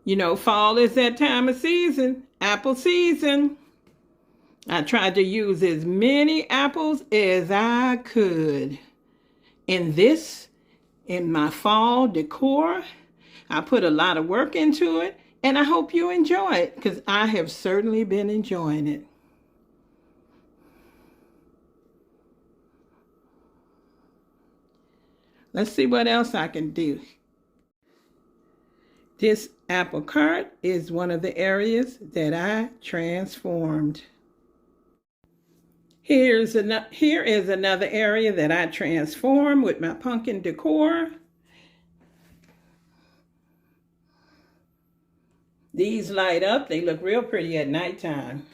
You know, fall is that time of season, apple season. I tried to use as many apples as I could. In my fall decor, I put a lot of work into it, and I hope you enjoy it, because I have certainly been enjoying it. Let's see what else I can do. This apple cart is one of the areas that I transformed. Here is another area that I transformed with my pumpkin decor. These light up. They look real pretty at nighttime.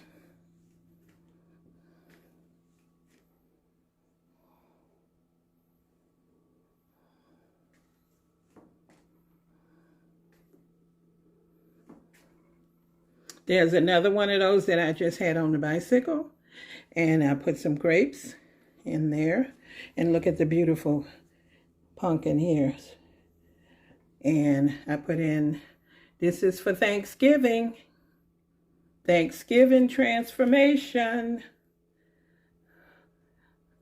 There's another one of those that I just had on the bicycle. And I put some grapes in there. And look at the beautiful pumpkin here. And I put in, this is for Thanksgiving. Thanksgiving transformation.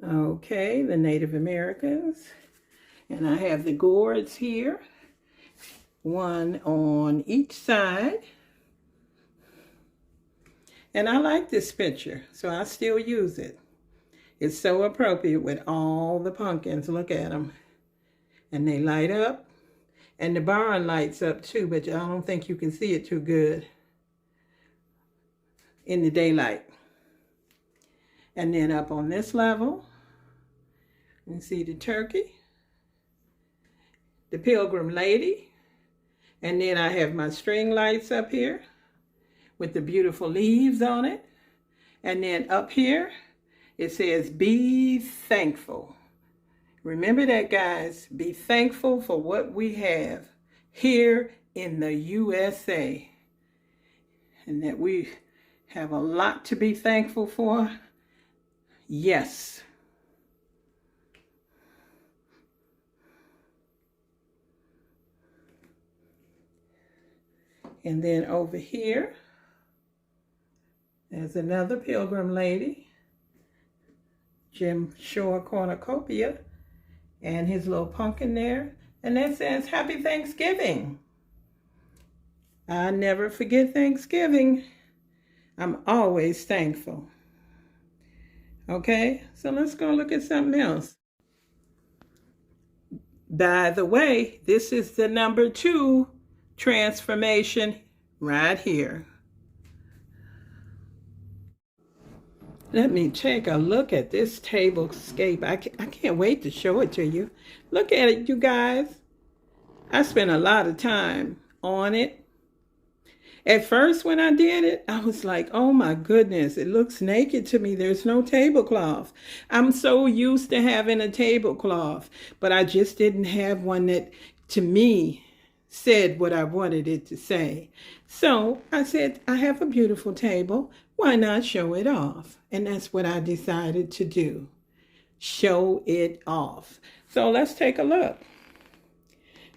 Okay, the Native Americans. And I have the gourds here. One on each side. And I like this picture, so I still use it. It's so appropriate with all the pumpkins. Look at them. And they light up. And the barn lights up too, but I don't think you can see it too good in the daylight. And then up on this level, you see the turkey, the pilgrim lady, and then I have my string lights up here with the beautiful leaves on it. And then up here, it says, be thankful. Remember that, guys. Be thankful for what we have here in the USA. And that we have a lot to be thankful for. Yes. And then over here, there's another pilgrim lady, Jim Shore Cornucopia, and his little pumpkin there. And that says, Happy Thanksgiving. I never forget Thanksgiving. I'm always thankful. Okay, so let's go look at something else. By the way, this is the number 2 transformation right here. Let me take a look at this tablescape. I can't wait to show it to you. Look at it, you guys. I spent a lot of time on it. At first, when I did it, I was like, oh my goodness, it looks naked to me. There's no tablecloth. I'm so used to having a tablecloth, but I just didn't have one that, to me, said what I wanted it to say. So I said, I have a beautiful table. Why not show it off? And that's what I decided to do. Show it off. So let's take a look.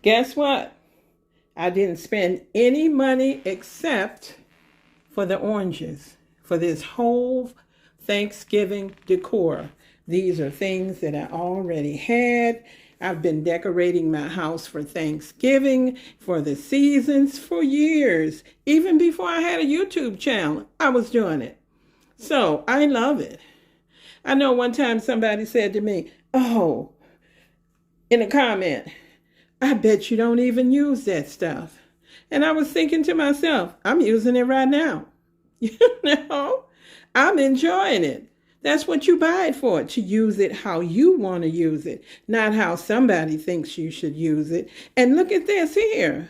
Guess what? I didn't spend any money except for the oranges for this whole Thanksgiving decor. These are things that I already had. I've been decorating my house for Thanksgiving, for the seasons, for years. Even before I had a YouTube channel, I was doing it. So I love it. I know one time somebody said to me, oh, in a comment, I bet you don't even use that stuff. And I was thinking to myself, I'm using it right now. You know, I'm enjoying it. That's what you buy it for, to use it how you want to use it, not how somebody thinks you should use it. And look at this here.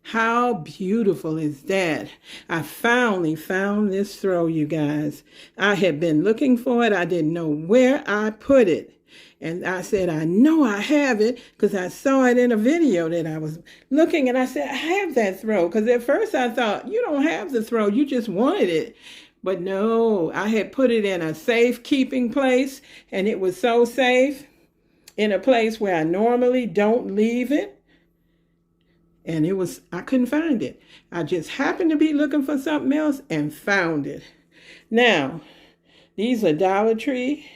How beautiful is that? I finally found this throw, you guys. I had been looking for it. I didn't know where I put it. And I said, I know I have it because I saw it in a video that I was looking, and I said, I have that throw. Because at first I thought, you don't have the throw, you just wanted it. But no, I had put it in a safe-keeping place, and it was so safe, in a place where I normally don't leave it. And I couldn't find it. I just happened to be looking for something else and found it. Now, these are Dollar Tree.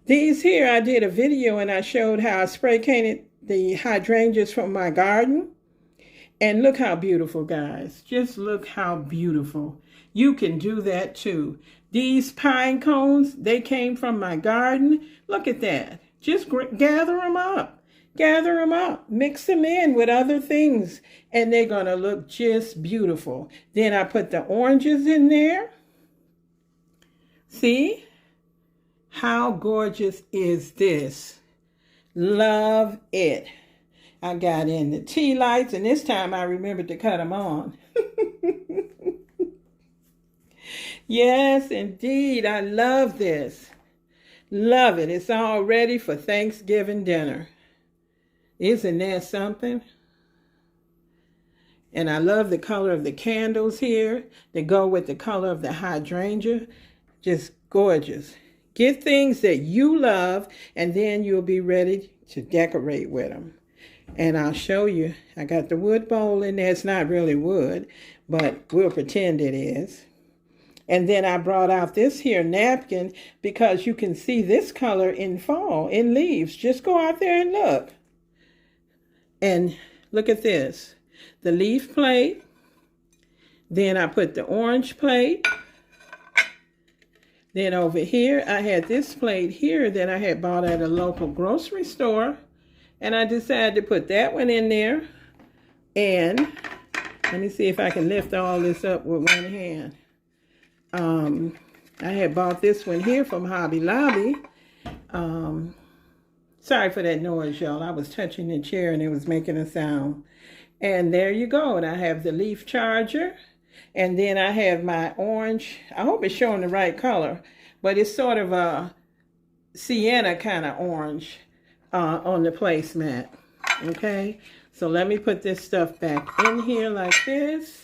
These here, I did a video and I showed how I spray painted the hydrangeas from my garden. And look how beautiful, guys. Just look how beautiful. You can do that too. These pine cones, they came from my garden. Look at that. Just gather them up. Gather them up. Mix them in with other things. And they're going to look just beautiful. Then I put the oranges in there. See? How gorgeous is this? Love it. I got in the tea lights, and this time I remembered to cut them on. Yes, indeed. I love this. Love it. It's all ready for Thanksgiving dinner. Isn't that something? And I love the color of the candles here. They go with the color of the hydrangea. Just gorgeous. Get things that you love, and then you'll be ready to decorate with them. And I'll show you. I got the wood bowl in there. It's not really wood, but we'll pretend it is. And then I brought out this here napkin because you can see this color in fall, in leaves. Just go out there and look. And look at this. The leaf plate. Then I put the orange plate. Then over here, I had this plate here that I had bought at a local grocery store. And I decided to put that one in there. And let me see if I can lift all this up with one hand. I had bought this one here from Hobby Lobby. Sorry for that noise, y'all. I was touching the chair and it was making a sound. And there you go. And I have the leaf charger. And then I have my orange. I hope it's showing the right color. But it's sort of a sienna kind of orange on the placemat. Okay? So let me put this stuff back in here like this.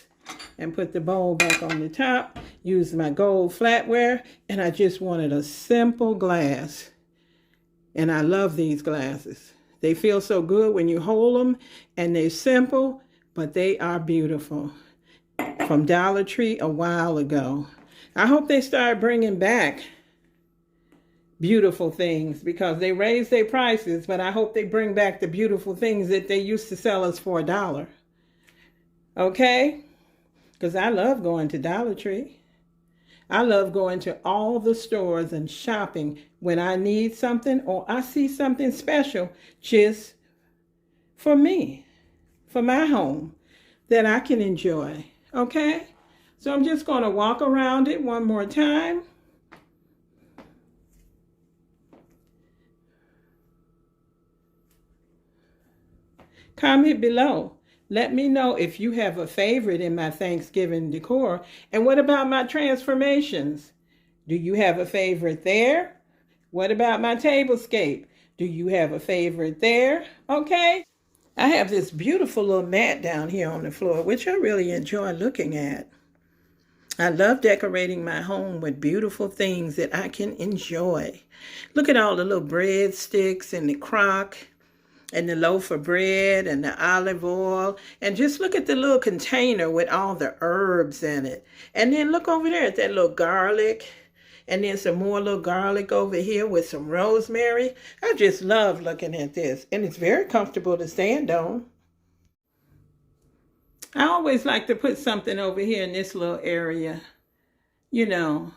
And put the bowl back on the top. Use my gold flatware. And I just wanted a simple glass. And I love these glasses. They feel so good when you hold them. And they're simple, but they are beautiful. From Dollar Tree a while ago. I hope they start bringing back beautiful things because they raised their prices, but I hope they bring back the beautiful things that they used to sell us for $1. Okay? Because I love going to Dollar Tree. I love going to all the stores and shopping when I need something or I see something special just for me, for my home that I can enjoy. Okay? So I'm just going to walk around it one more time. Comment below. Let me know if you have a favorite in my Thanksgiving decor. And what about my transformations? Do you have a favorite there? What about my tablescape? Do you have a favorite there? Okay. I have this beautiful little mat down here on the floor, which I really enjoy looking at. I love decorating my home with beautiful things that I can enjoy. Look at all the little breadsticks and the crock. And the loaf of bread and the olive oil. And just look at the little container with all the herbs in it. And then look over there at that little garlic. And then some more little garlic over here with some rosemary. I just love looking at this. And it's very comfortable to stand on. I always like to put something over here in this little area. You know,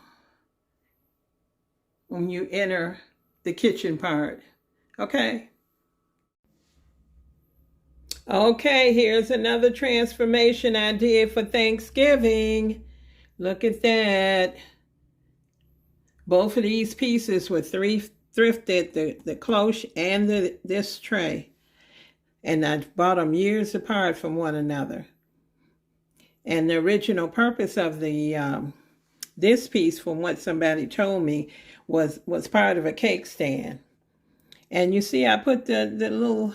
when you enter the kitchen part. Okay? Okay, here's another transformation I did for Thanksgiving. Look at that. Both of these pieces were thrifted, the cloche and this tray. And I bought them years apart from one another. And the original purpose of the this piece, from what somebody told me, was part of a cake stand. And you see, I put the little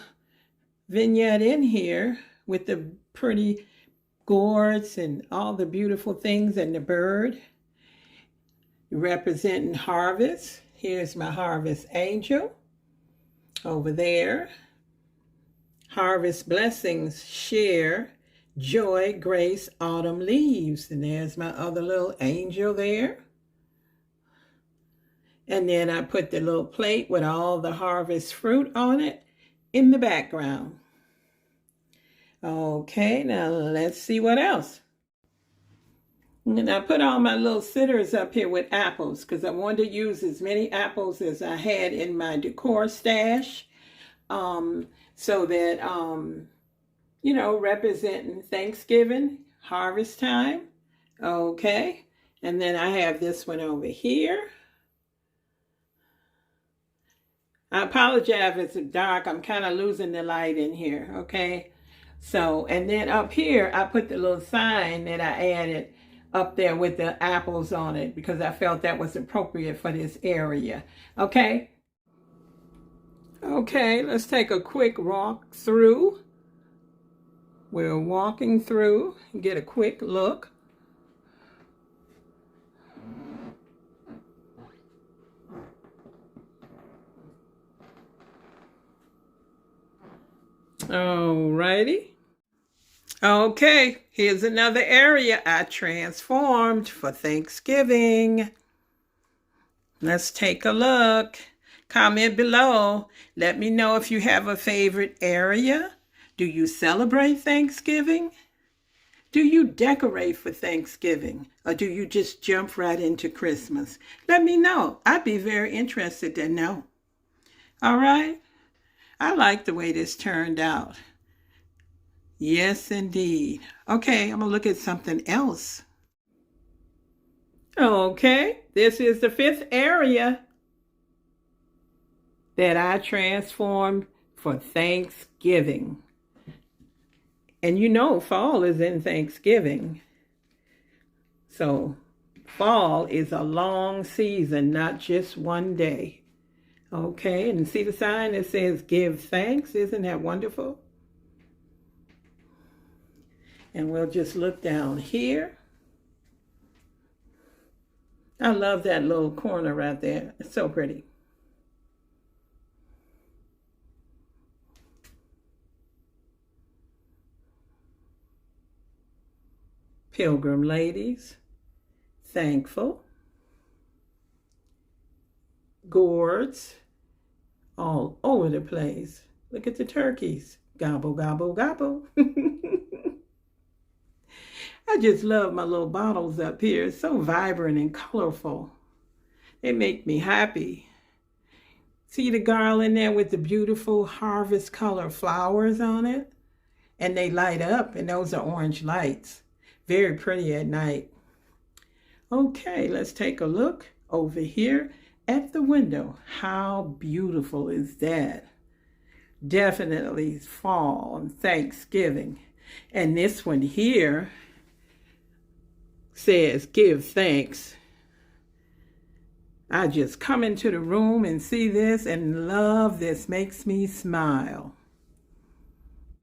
vignette in here with the pretty gourds and all the beautiful things and the bird representing harvest. Here's my harvest angel over there. Harvest blessings, share, joy, grace, autumn leaves. And there's my other little angel there. And then I put the little plate with all the harvest fruit on it in the background. Okay, now let's see what else. And I put all my little sitters up here with apples because I wanted to use as many apples as I had in my decor stash. So that, you know, representing Thanksgiving, harvest time. Okay. And then I have this one over here. I apologize if it's dark. I'm kind of losing the light in here. Okay. So, and then up here, I put the little sign that I added up there with the apples on it because I felt that was appropriate for this area. Okay. Okay, let's take a quick walk through. We're walking through and get a quick look. Alrighty. Okay, here's another area I transformed for Thanksgiving. Let's take a look. Comment below. Let me know if you have a favorite area. Do you celebrate Thanksgiving? Do you decorate for Thanksgiving? Or do you just jump right into Christmas? Let me know. I'd be very interested to know. All right? I like the way this turned out. Yes, indeed. Okay, I'm going to look at something else. Okay, this is the fifth area that I transformed for Thanksgiving. And you know, fall is in Thanksgiving. So fall is a long season, not just one day. Okay, and see the sign that says give thanks? Isn't that wonderful? And we'll just look down here. I love that little corner right there. It's so pretty. Pilgrim ladies, thankful. Gourds, all over the place. Look at the turkeys. Gobble, gobble, gobble. I just love my little bottles up here. It's so vibrant and colorful. They make me happy. See the garland there with the beautiful harvest color flowers on it? And they light up, and those are orange lights. Very pretty at night. Okay, let's take a look over here at the window. How beautiful is that? Definitely fall and Thanksgiving. And this one here says give thanks. I just come into the room and see this and love this. Makes me smile.